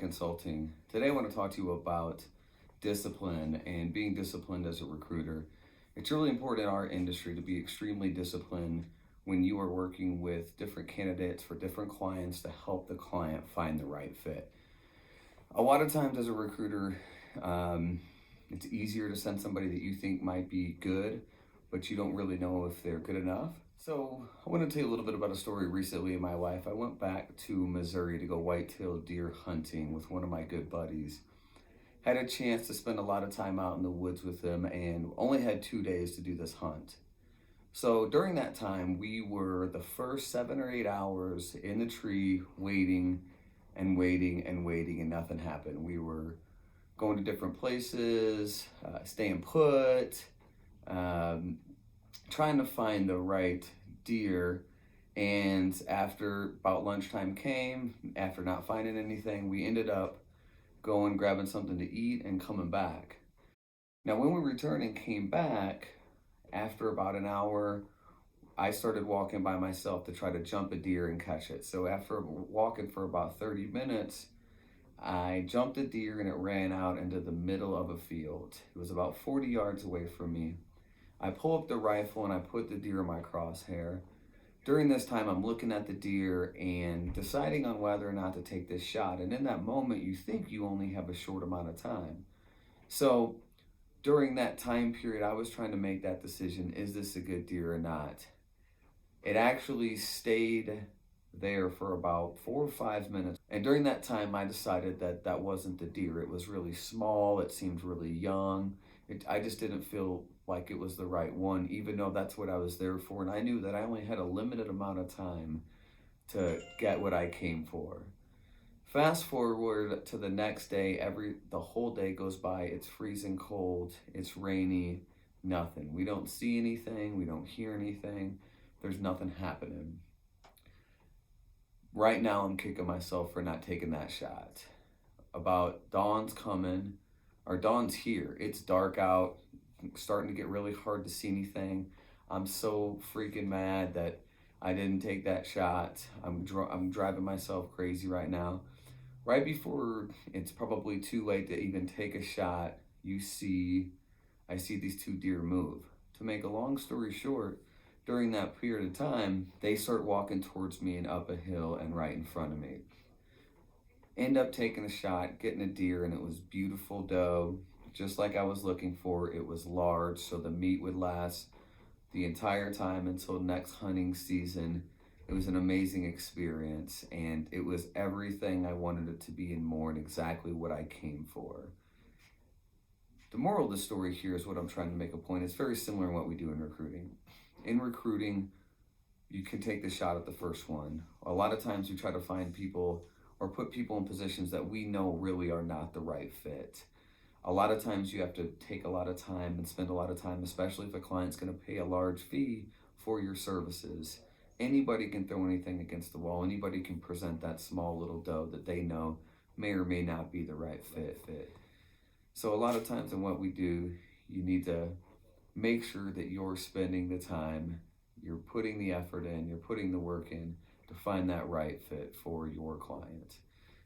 Consulting. Today I want to talk to you about discipline and being disciplined as a recruiter. It's really important in our industry to be extremely disciplined when you are working with different candidates for different clients to help the client find the right fit. A lot of times as a recruiter, it's easier to send somebody that you think might be good, but you don't really know if they're good enough. So I want to tell you a little bit about a story recently in my life. I went back to Missouri to go white-tailed deer hunting with one of my good buddies. Had a chance to spend a lot of time out in the woods with him and only had 2 days to do this hunt. So during that time, we were the first 7 or 8 hours in the tree waiting and waiting and waiting, and nothing happened. We were going to different places, staying put, trying to find the right deer. And after about lunchtime came, after not finding anything, we ended up going, grabbing something to eat, and coming back. Now, when we returned and came back, after about an hour, I started walking by myself to try to jump a deer and catch it. So after walking for about 30 minutes, I jumped a deer and it ran out into the middle of a field. It was about 40 yards away from me. I pull up the rifle and I put the deer in my crosshair. During this time, I'm looking at the deer and deciding on whether or not to take this shot. And in that moment, you think you only have a short amount of time. So during that time period, I was trying to make that decision, is this a good deer or not? It actually stayed there for about 4 or 5 minutes. And during that time, I decided that that wasn't the deer. It was really small. It seemed really young. I just didn't feel like it was the right one, even though that's what I was there for. And I knew that I only had a limited amount of time to get what I came for. Fast forward to the next day, the whole day goes by. It's freezing cold. It's rainy. Nothing. We don't see anything. We don't hear anything. There's nothing happening. Right now, I'm kicking myself for not taking that shot. About dawn's coming, or dawn's here. It's dark out, starting to get really hard to see anything. I'm so freaking mad that I didn't take that shot. I'm driving myself crazy right now. Right before it's probably too late to even take a shot, I see these two deer move. To make a long story short, during that period of time, they start walking towards me and up a hill and right in front of me. End up taking a shot, getting a deer, and it was beautiful doe, just like I was looking for. It was large, so the meat would last the entire time until next hunting season. It was an amazing experience, and it was everything I wanted it to be and more, and exactly what I came for. The moral of the story here is what I'm trying to make a point. It's very similar in what we do in recruiting. In recruiting, you can take the shot at the first one. A lot of times we try to find people or put people in positions that we know really are not the right fit. A lot of times you have to take a lot of time and spend a lot of time, especially if a client's going to pay a large fee for your services. Anybody can throw anything against the wall. Anybody can present that small little doe that they know may or may not be the right fit. So a lot of times in what we do, you need to make sure that you're spending the time, you're putting the effort in, you're putting the work in to find that right fit for your client.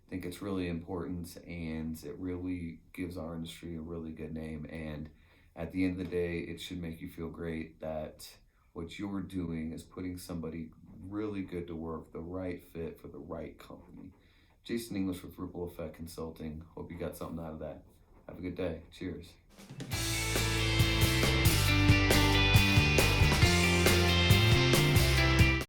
I think it's really important, and it really gives our industry a really good name. And at the end of the day, it should make you feel great that what you're doing is putting somebody really good to work, the right fit for the right company. Jason English with Ripple Effect Consulting. Hope you got something out of that. Have a good day. Cheers.